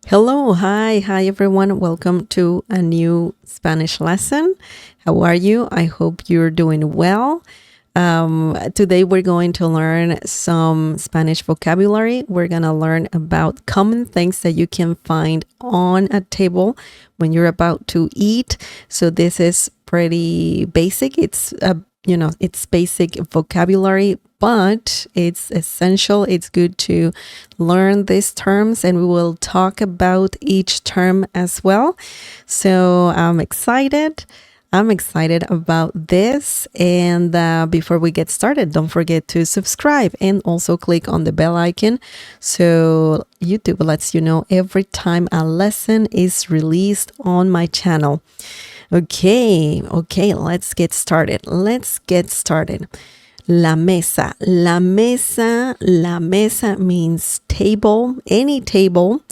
Hello, hi everyone. Welcome to a new Spanish lesson. How are you? I hope you're doing well. Today we're going to learn some Spanish vocabulary. We're going to learn about common things that you can find on a table when you're about to eat. So this is pretty basic. It's basic vocabulary, but it's essential. It's good to learn these terms, and we will talk about each term as well. So I'm excited. I'm excited about this. And before we get started, don't forget to subscribe and also click on the bell icon so YouTube lets you know every time a lesson is released on my channel. Okay, let's get started. La mesa. La mesa means table, any table,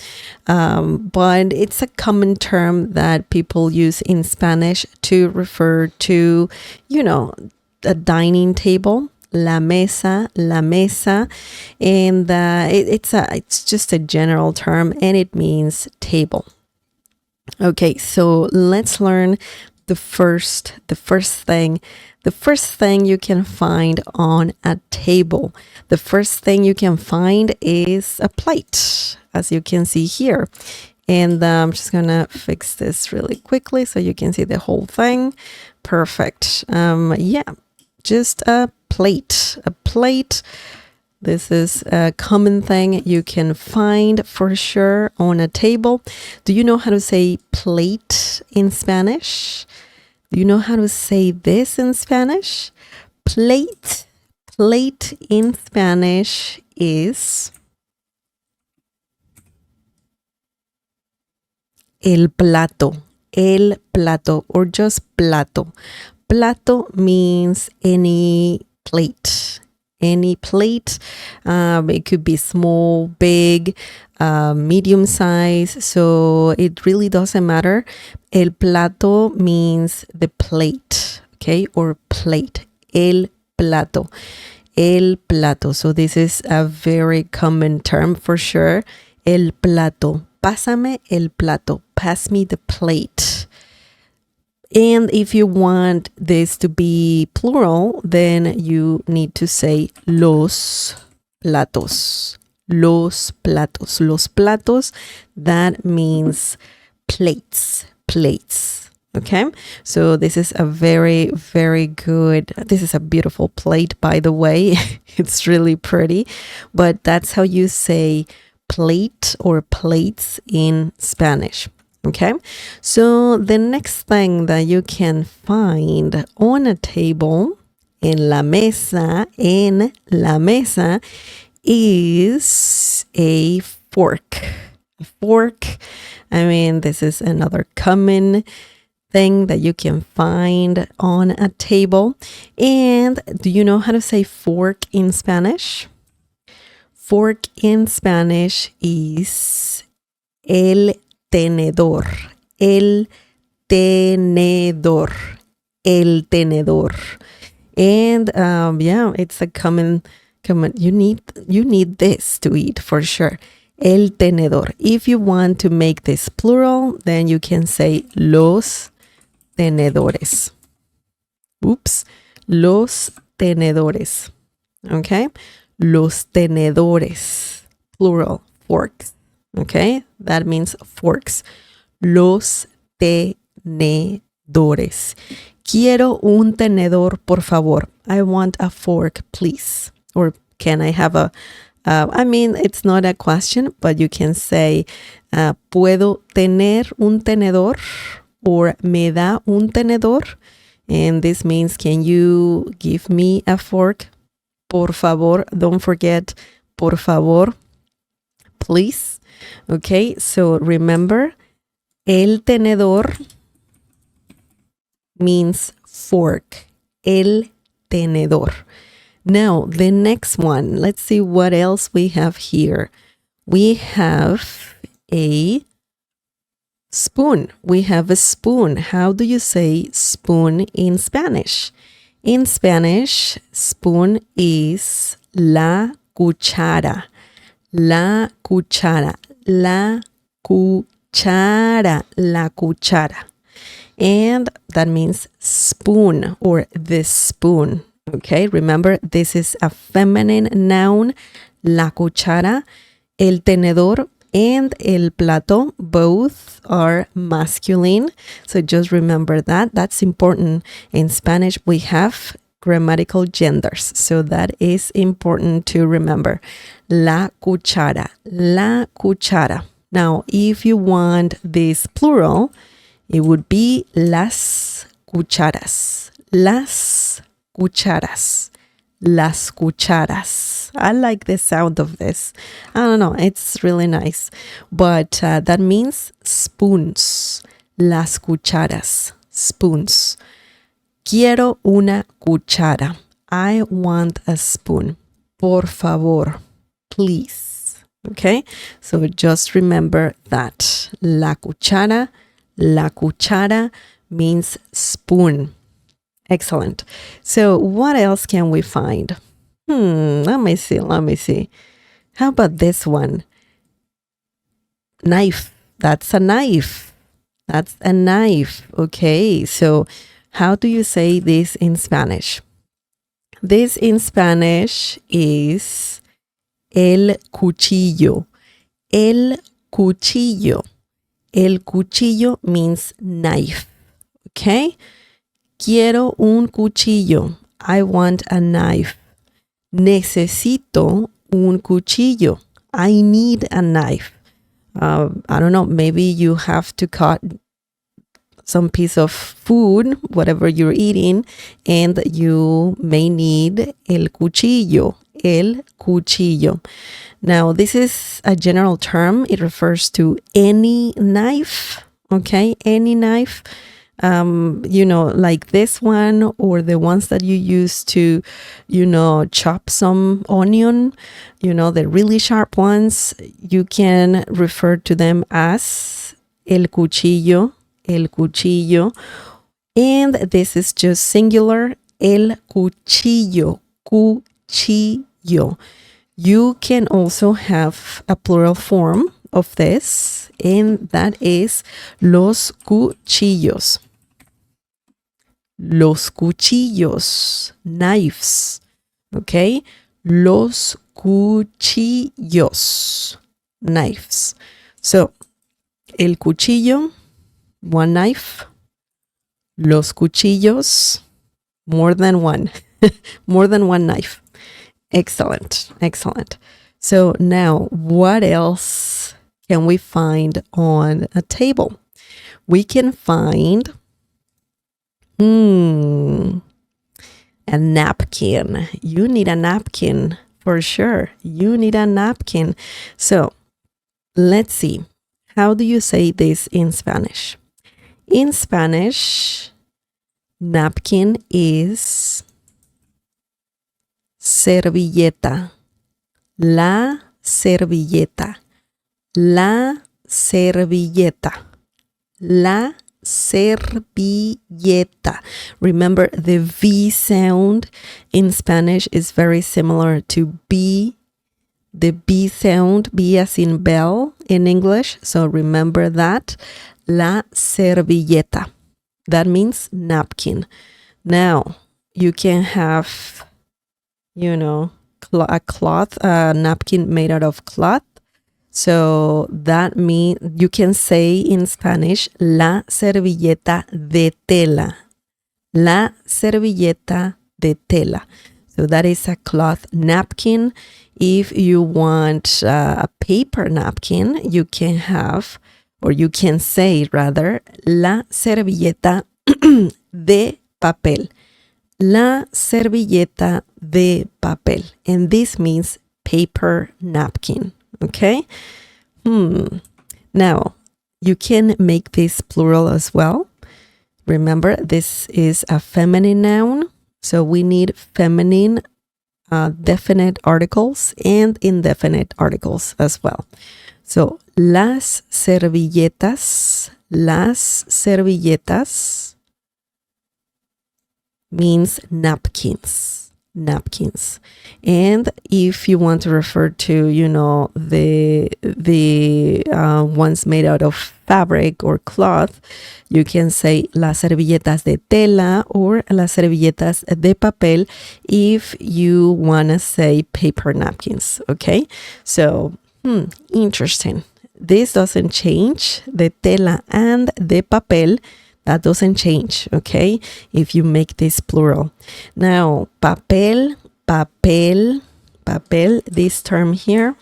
but it's a common term that people use in Spanish to refer to, a dining table. La mesa, and it's just a general term, and it means table. Okay, so let's learn the first thing you can find on a table. The first thing you can find is a plate, as you can see here. And I'm just gonna fix this really quickly so you can see the whole thing. Perfect. Just a plate. This is a common thing you can find for sure on a table. Do you know how to say plate in Spanish? Do you know how to say this in Spanish? Plate in Spanish is el plato, or just plato. Plato means any plate. It could be small, big, medium size, so it really doesn't matter. El plato means the plate, okay, or plate. El plato. So this is a very common term for sure. El plato. Pásame el plato. Pass me the plate. And if you want this to be plural, then you need to say los platos. Los platos, that means plates. Okay, so this is a very, very good, this is a beautiful plate, by the way. It's really pretty, but that's how you say plate or plates in Spanish. Okay, so the next thing that you can find on a table, en la mesa, is a fork. I mean, this is another common thing that you can find on a table. And do you know how to say fork in Spanish? Fork in Spanish is el tenedor. And it's a common you need this to eat for sure. El tenedor. If you want to make this plural, then you can say los tenedores. Los tenedores. Okay? Los tenedores. Plural. Forks. Okay? That means forks. Los tenedores. Quiero un tenedor, por favor. I want a fork, please. Or can I have it's not a question, but you can say, ¿puedo tener un tenedor? Or ¿me da un tenedor? And this means, can you give me a fork? Por favor. Don't forget, por favor. Please. Okay, so remember, el tenedor means fork. El tenedor. Now, the next one. Let's see what else we have here. We have a spoon. How do you say spoon in Spanish? In Spanish, spoon is la cuchara. La cuchara, la cuchara. And that means spoon or the spoon. Okay, remember this is a feminine noun, la cuchara. El tenedor and el plato both are masculine. So just remember that. That's important. In Spanish, we have grammatical genders. So that is important to remember. La cuchara, la cuchara. Now, if you want this plural, it would be las cucharas, las cucharas, las cucharas. I like the sound of this. I don't know, it's really nice. But that means spoons, las cucharas, spoons. Quiero una cuchara. I want a spoon. Por favor, please. Okay, so just remember that. La cuchara means spoon. Excellent. So what else can we find? Let me see. How about this one? Knife. That's a knife. That's a knife. Okay, so how do you say this in Spanish? This in Spanish is el cuchillo. El cuchillo. El cuchillo means knife. Okay? Quiero un cuchillo. I want a knife. Necesito un cuchillo. I need a knife. I don't know, maybe you have to cut some piece of food, whatever you're eating, and you may need el cuchillo. El cuchillo. Now, this is a general term. It refers to any knife, okay? Any knife, like this one or the ones that you use to, chop some onion, the really sharp ones. You can refer to them as el cuchillo, el cuchillo. And this is just singular, el cuchillo, cuchillo. You can also have a plural form of this, and that is los cuchillos. Los cuchillos, knives, okay? Los cuchillos, knives. So, el cuchillo, one knife. Los cuchillos, more than one. More than one knife. Excellent, excellent. So now, what else can we find on a table? We can find a napkin. You need a napkin for sure. You need a napkin. So let's see. How do you say this in Spanish? In Spanish, napkin is servilleta. La servilleta. La servilleta. La servilleta. Remember, the V sound in Spanish is very similar to B. The B sound, B as in bell in English. So remember that. La servilleta. That means napkin. Now, you can have, a cloth, a napkin made out of cloth. So that means you can say in Spanish, la servilleta de tela. La servilleta de tela. So that is a cloth napkin. If you want a paper napkin, you can have, or you can say rather, la servilleta de papel. La servilleta de papel. And this means paper napkin. Okay? Now, you can make this plural as well. Remember, this is a feminine noun. So we need feminine definite articles and indefinite articles as well. So, las servilletas means napkins. napkins. And if you want to refer to, the ones made out of fabric or cloth, you can say las servilletas de tela or las servilletas de papel if you want to say paper napkins. Okay, so interesting. This doesn't change. The tela and de papel, that doesn't change, okay, if you make this plural. Now, papel, this term here,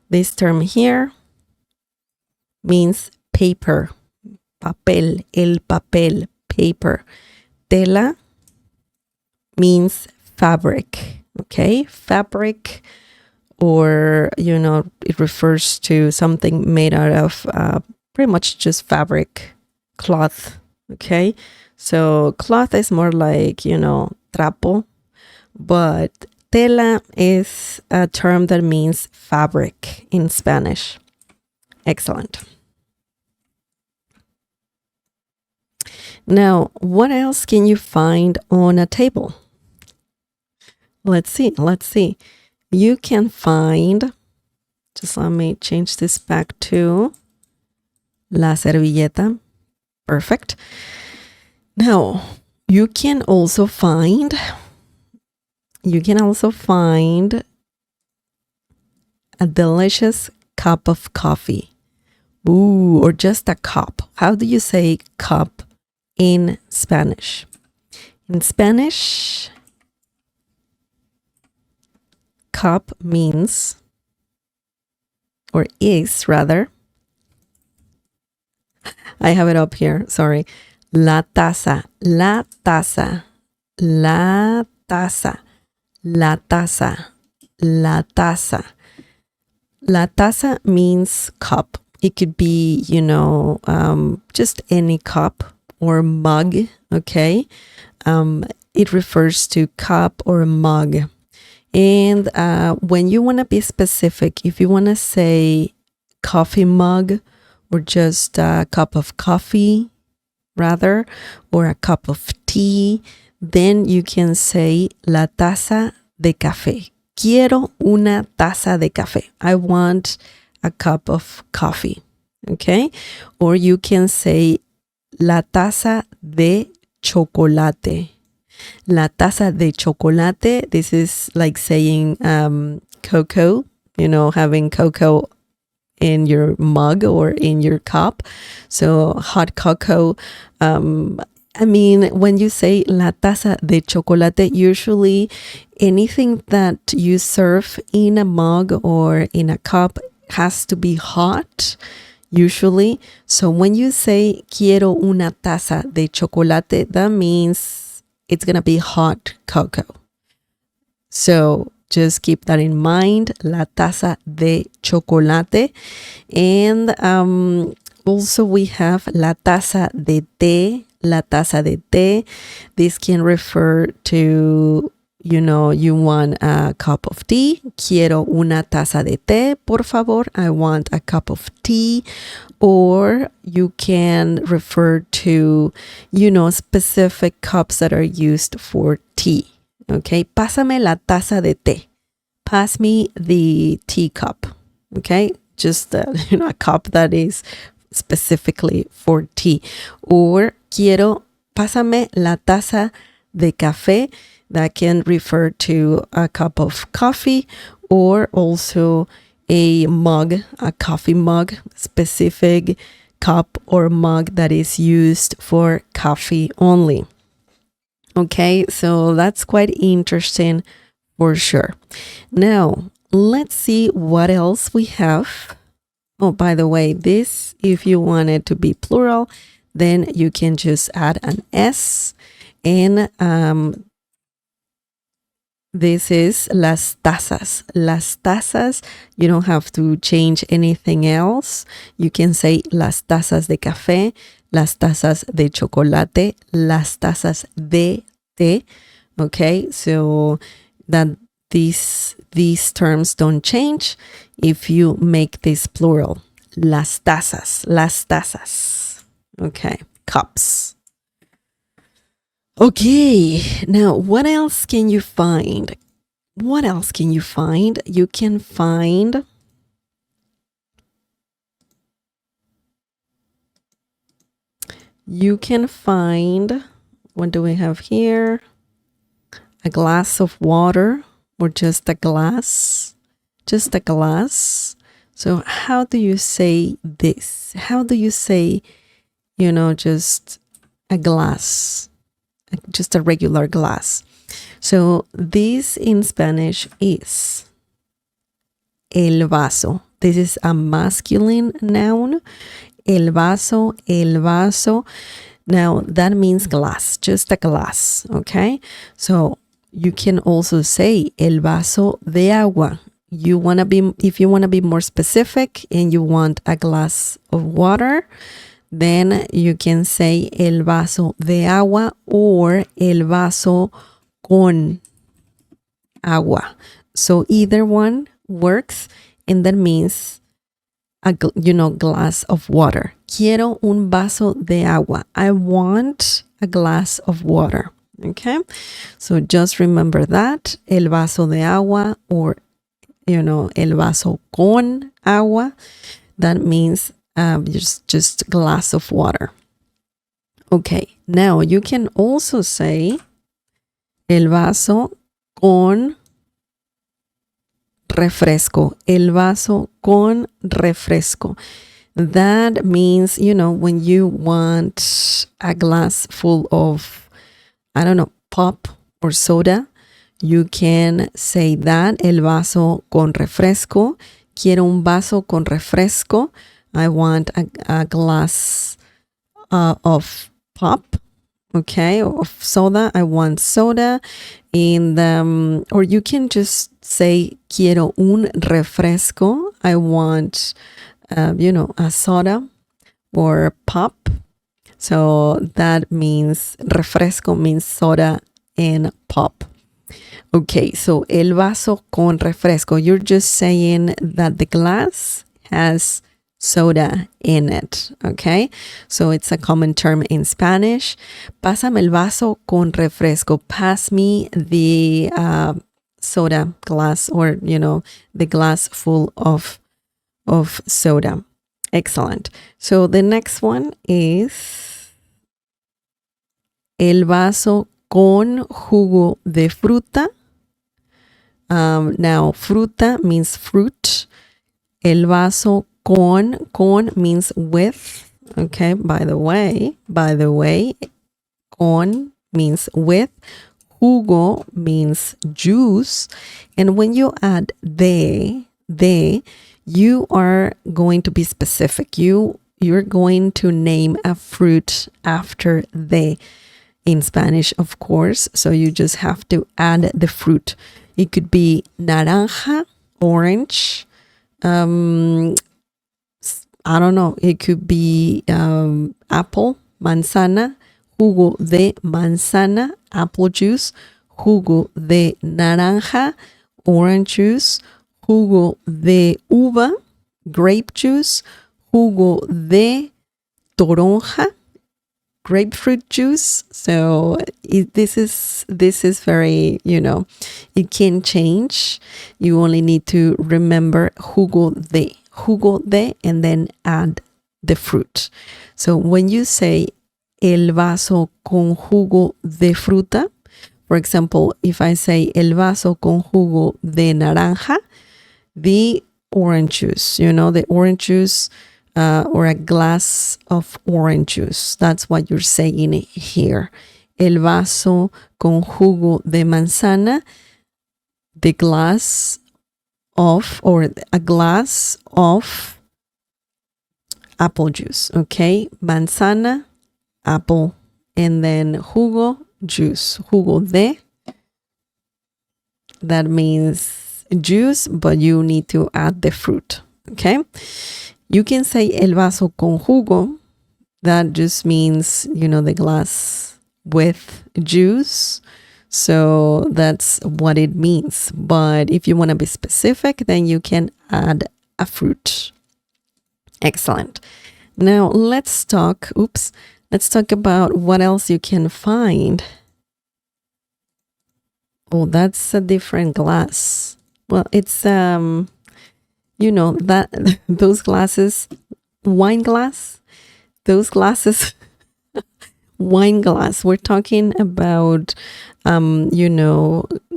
this term here means paper. Papel, el papel, paper. Tela means fabric, okay, fabric, or, it refers to something made out of pretty much just fabric, cloth, okay? So cloth is more like, trapo, but tela is a term that means fabric in Spanish. Excellent. Now, what else can you find on a table? Let's see. You can find, just let me change this back to la servilleta. Perfect. Now, you can also find a delicious cup of coffee. Ooh, or just a cup. How do you say cup in Spanish? In Spanish, cup means, or is rather, I have it up here, sorry. La taza, la taza, la taza, la taza, la taza. La taza means cup. It could be, just any cup or mug, okay? It refers to cup or mug. And when you want to be specific, if you want to say coffee mug or just a cup of coffee, rather, or a cup of tea, then you can say la taza de café. Quiero una taza de café. I want a cup of coffee, okay? Or you can say la taza de chocolate. La taza de chocolate, this is like saying cocoa, having cocoa in your mug or in your cup. So hot cocoa. When you say la taza de chocolate, usually anything that you serve in a mug or in a cup has to be hot, usually. So when you say quiero una taza de chocolate, that means it's going to be hot cocoa. So just keep that in mind, la taza de chocolate. And also we have la taza de té, la taza de té. This can refer to, you want a cup of tea. Quiero una taza de té, por favor. I want a cup of tea. Or you can refer to, specific cups that are used for tea. Okay, pásame la taza de té. Pass me the teacup. Okay, just a cup that is specifically for tea. Or pásame la taza de café. That can refer to a cup of coffee, or also a mug, a coffee mug, specific cup or mug that is used for coffee only. Okay, so that's quite interesting for sure. Now, let's see what else we have. Oh, by the way, this, if you want it to be plural, then you can just add an S. And this is las tazas. Las tazas, you don't have to change anything else. You can say las tazas de café, las tazas de chocolate, las tazas de té. Okay, so that these terms don't change if you make this plural. Las tazas, las tazas. Okay, cups. Okay, now what else can you find? What else can you find? You can find what do we have here? A glass of water or just a glass? Just a glass. So how do you say this? How do you say, just a glass? Just a regular glass. So this in Spanish is el vaso. This is a masculine noun. El vaso, el vaso. Now that means glass, just a glass, okay? So you can also say el vaso de agua. If you want to be more specific and you want a glass of water, then you can say el vaso de agua or el vaso con agua. So either one works, and that means glass of water. Quiero un vaso de agua. I want a glass of water. Okay, so just remember that el vaso de agua or el vaso con agua. That means just glass of water. Okay, now you can also say el vaso con refresco. El vaso con refresco. That means, when you want a glass full of, I don't know, pop or soda, you can say that, el vaso con refresco. Quiero un vaso con refresco. I want a glass of pop, okay, of soda. I want soda. Or you can just say, quiero un refresco. I want a soda or pop. So that means refresco means soda and pop. Okay, so el vaso con refresco. You're just saying that the glass has soda in it, okay? So it's a common term in Spanish. Pásame el vaso con refresco. Pass me the soda glass or, the glass full of soda. Excellent. So the next one is el vaso con jugo de fruta. Now, fruta means fruit. El vaso con means with. Okay, by the way, con means with. Jugo means juice. And when you add de, you are going to be specific. You're going to name a fruit after de in Spanish, of course. So you just have to add the fruit. It could be naranja, orange. I don't know. It could be apple, manzana, jugo de manzana, apple juice, jugo de naranja, orange juice, jugo de uva, grape juice, jugo de toronja, grapefruit juice. So this is very, it can change. You only need to remember jugo de, and then add the fruit. So when you say el vaso con jugo de fruta, for example, if I say el vaso con jugo de naranja, the orange juice, the orange juice, or a glass of orange juice. That's what you're saying here. El vaso con jugo de manzana, the glass of, or a glass of apple juice. Okay, manzana, apple, and then jugo, juice. Jugo de, that means juice, but you need to add the fruit. Okay. You can say el vaso con jugo. That just means, the glass with juice. So that's what it means. But if you want to be specific, then you can add a fruit. Excellent. Now let's talk about what else you can find Oh, that's a different glass. Well, it's that those glasses, wine glass, those glasses, wine glass. We're talking about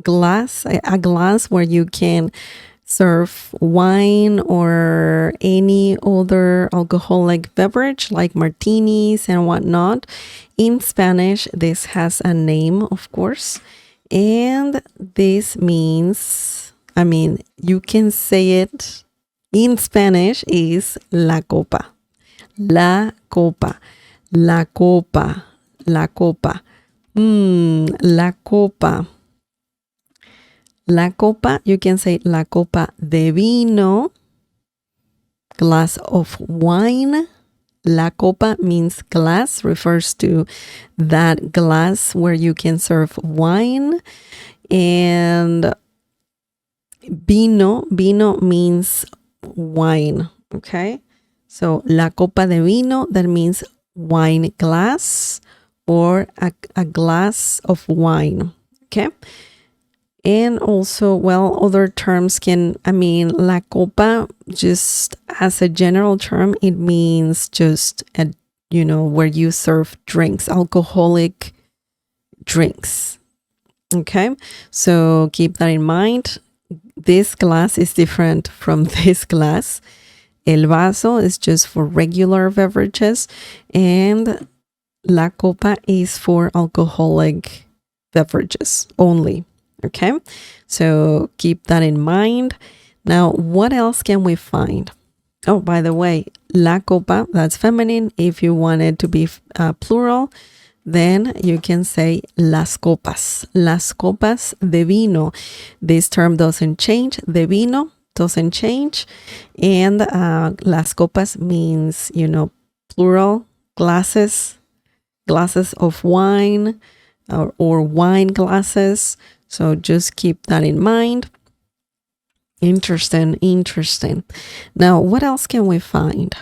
glass, a glass where you can serve wine or any other alcoholic beverage like martinis and whatnot. In Spanish, this has a name, of course, and this means, you can say it in Spanish is la copa, la copa, la copa, la copa, la copa. La copa, you can say la copa de vino, glass of wine. La copa means glass, refers to that glass where you can serve wine. And vino means wine, okay? So la copa de vino, that means wine glass or a glass of wine, okay? And also, other terms la copa, just as a general term, it means just, where you serve drinks, alcoholic drinks. Okay, so keep that in mind. This glass is different from this glass. El vaso is just for regular beverages, and la copa is for alcoholic beverages only. Okay, so keep that in mind. Now, what else can we find? Oh, by the way, la copa, that's feminine. If you want it to be plural, then you can say las copas de vino. This term doesn't change. De vino doesn't change. And las copas means, plural glasses of wine or wine glasses. So just keep that in mind. Interesting. Now, what else can we find?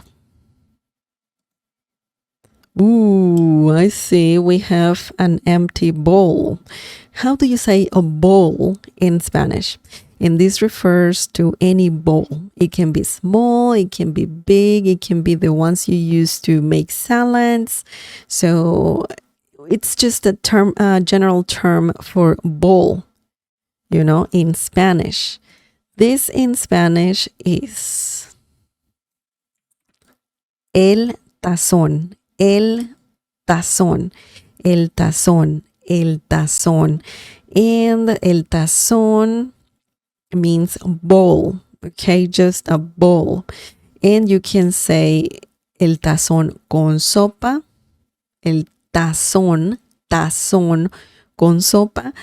Ooh, I see. We have an empty bowl. How do you say a bowl in Spanish? And this refers to any bowl. It can be small, it can be big, it can be the ones you use to make salads. So it's just a general term for bowl, in Spanish. This in Spanish is el tazón, el tazón, el tazón, el tazón. And el tazón means bowl, okay, just a bowl. And you can say el tazón con sopa, el tazón con sopa,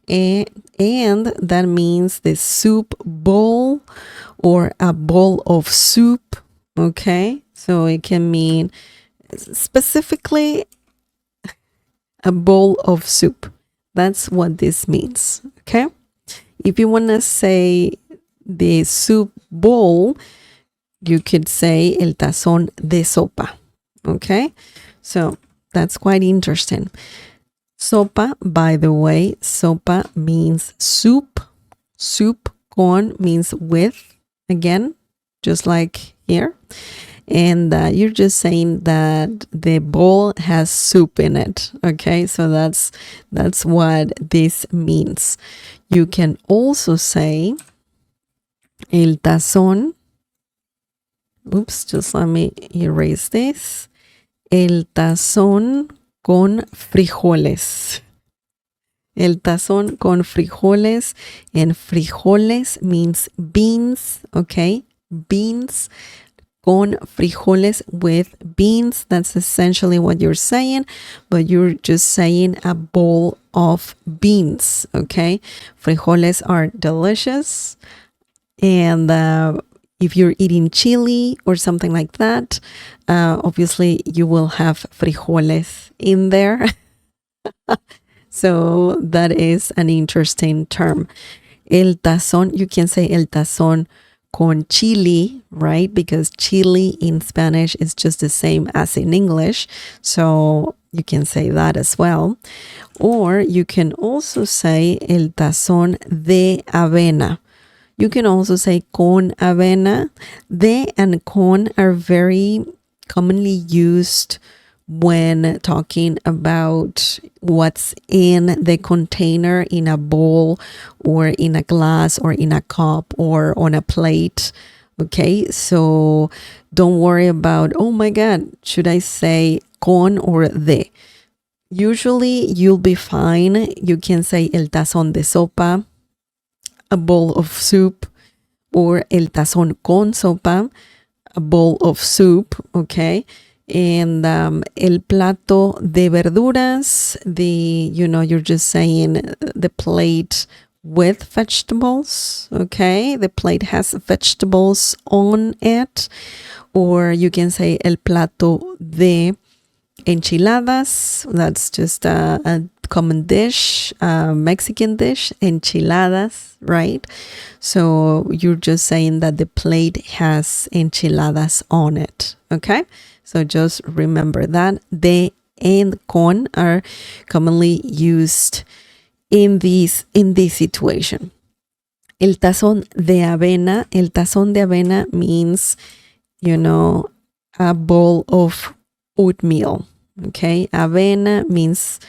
and that means the soup bowl or a bowl of soup, okay? So it can mean specifically a bowl of soup. That's what this means, okay? If you want to say the soup bowl, you could say el tazón de sopa, okay? So that's quite interesting. Sopa, by the way, sopa means soup. Soup con means with, again, just like here. And you're just saying that the bowl has soup in it, okay? So that's what this means. You can also say el tazón. Oops, just let me erase this. El tazón con frijoles. El tazón con frijoles. And frijoles means beans, okay? Beans. Con frijoles, with beans. That's essentially what you're saying, but you're just saying a bowl of beans, okay? Frijoles are delicious. And if you're eating chili or something like that, obviously you will have frijoles in there. So that is an interesting term. El tazón, you can say el tazón con chili, right? Because chili in Spanish is just the same as in English. So You can say that as well. Or you can also say el tazón de avena. You can also say con avena. De and con are very commonly used when talking about what's in the container, in a bowl or in a glass or in a cup or on a plate. Okay, so don't worry about, oh my God, should I say con or de? Usually you'll be fine. You can say el tazón de sopa, a bowl of soup, or el tazón con sopa, a bowl of soup, okay? And el plato de verduras, you're just saying the plate with vegetables, okay? The plate has vegetables on it. Or you can say el plato de enchiladas. That's just a common dish, Mexican dish, enchiladas, right? So you're just saying that the plate has enchiladas on it, okay? So just remember that de and con are commonly used in this situation. El tazón de avena means, a bowl of oatmeal. Okay, avena means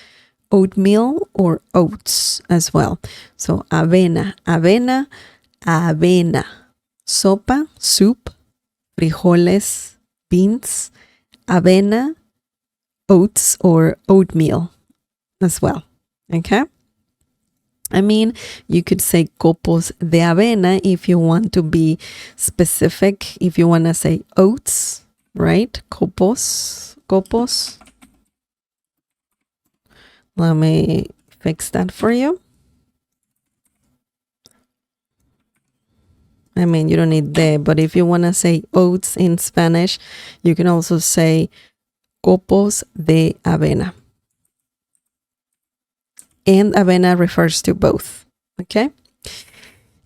oatmeal or oats as well. So avena. Sopa, soup, frijoles, beans, avena, oats or oatmeal as well. Okay. I mean, you could say copos de avena if you want to be specific. If you want to say oats, right? Copos. Let me fix that for you. I mean, you don't need de, but if you want to say oats in Spanish, you can also say copos de avena. And avena refers to both. Okay?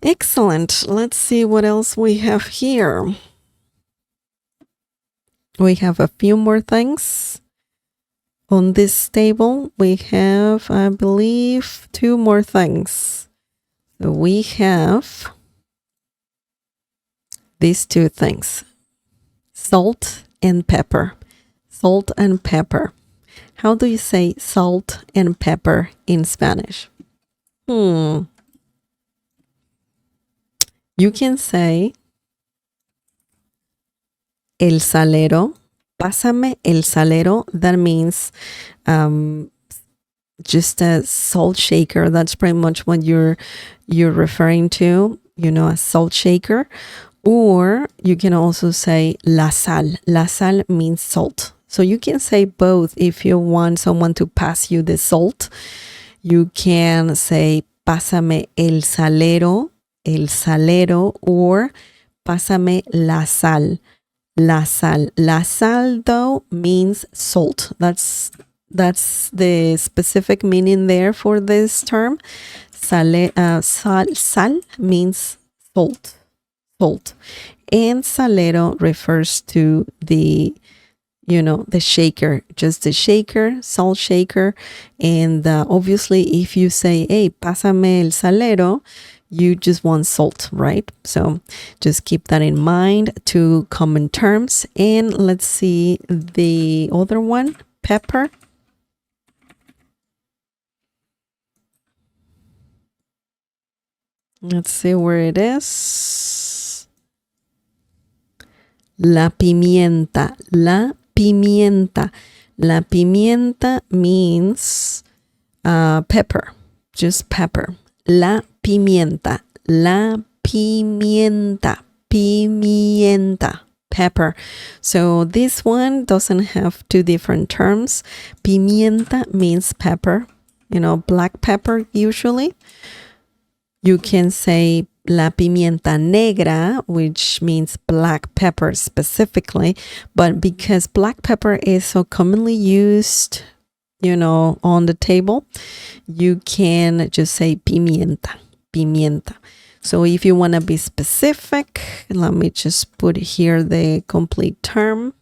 Excellent. Let's see what else we have here. We have a few more things. On this table, we have, I believe, 2 more things. So we have these 2 things. Salt and pepper. Salt and pepper. How do you say salt and pepper in Spanish? You can say el salero. Pásame el salero. That means just a salt shaker. That's pretty much what you're referring to, a salt shaker. Or you can also say la sal. La sal means salt. So you can say both. If you want someone to pass you the salt, you can say pásame el salero, or pásame la sal. La sal. La sal, though, means salt. That's the specific meaning there for this term. Sal means salt. And salero refers to the shaker, just the shaker, salt shaker. And obviously, if you say, hey, pásame el salero, you just want salt, right? So just keep that in mind, 2 common terms. And let's see the other one, pepper. Let's see where it is. La pimienta. La pimienta. La pimienta means pepper, just pepper. La pimienta. La pimienta. Pimienta. Pepper. So this one doesn't have 2 different terms. Pimienta means pepper, black pepper usually. You can say la pimienta negra, which means black pepper specifically, but because black pepper is so commonly used, on the table, you can just say pimienta. So if you want to be specific, let me just put here the complete term.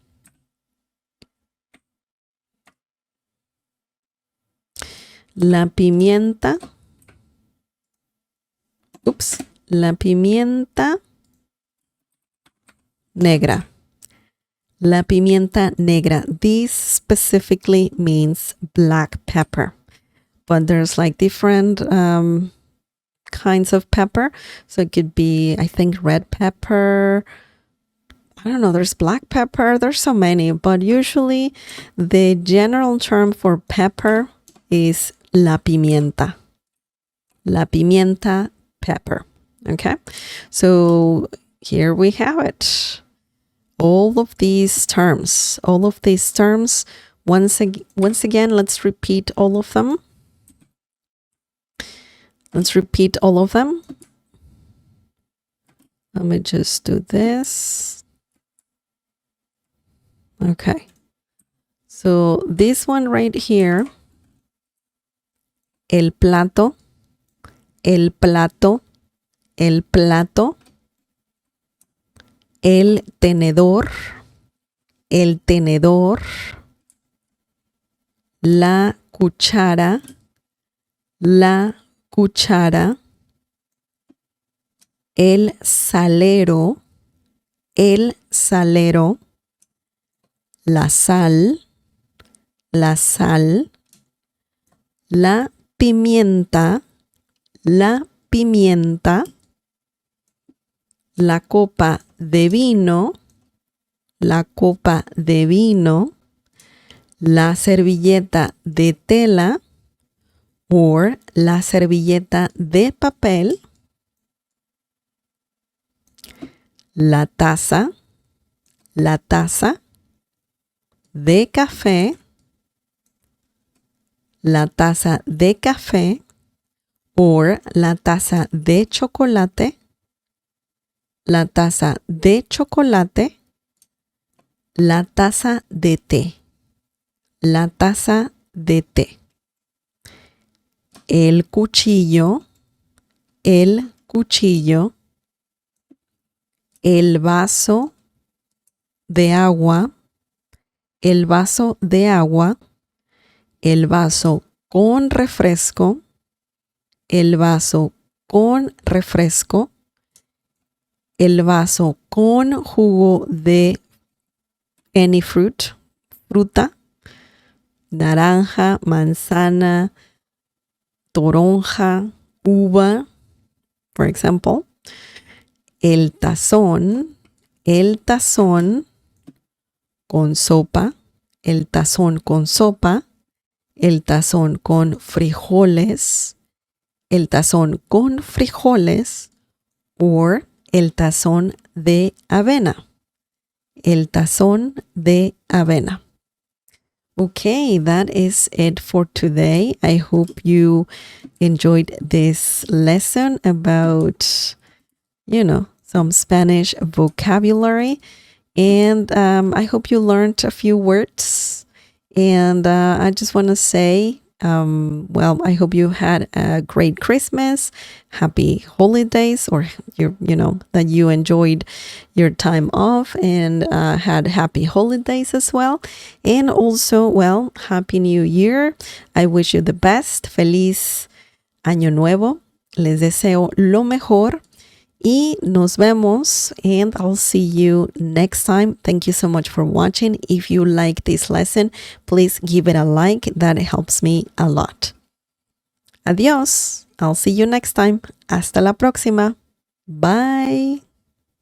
La pimienta. La pimienta negra. La pimienta negra. This specifically means black pepper. But there's like different kinds of pepper. So it could be, I think, red pepper. I don't know, there's black pepper. There's so many. But usually the general term for pepper is la pimienta. La pimienta pepper. Okay. So here we have it. All of these terms. Once again, let's repeat all of them. Let me just do this. Okay. So this one right here, el plato, el plato, el plato, el tenedor, el tenedor, la cuchara, la cuchara, el salero, la sal, la sal, la pimienta, la pimienta, la copa de vino, la copa de vino, la servilleta de tela or la servilleta de papel, la taza de café, la taza de café or la taza de chocolate, la taza de chocolate, la taza de té, la taza de té, el cuchillo, el cuchillo, el vaso de agua, el vaso de agua, el vaso con refresco, el vaso con refresco, el vaso con jugo de any fruit, fruta, naranja, manzana, toronja, uva, for example. El tazón con sopa, el tazón con sopa, el tazón con frijoles, el tazón con frijoles, or el tazón de avena, el tazón de avena. Okay, that is it for today. I hope you enjoyed this lesson about, some Spanish vocabulary. And I hope you learned a few words. And I just want to say, I hope you had a great Christmas, happy holidays, or that you enjoyed your time off and had happy holidays as well. And also, happy New Year. I wish you the best. Feliz Año Nuevo. Les deseo lo mejor. Y nos vemos, and I'll see you next time. Thank you so much for watching. If you like this lesson, please give it a like. That helps me a lot. Adiós. I'll see you next time. Hasta la próxima. Bye.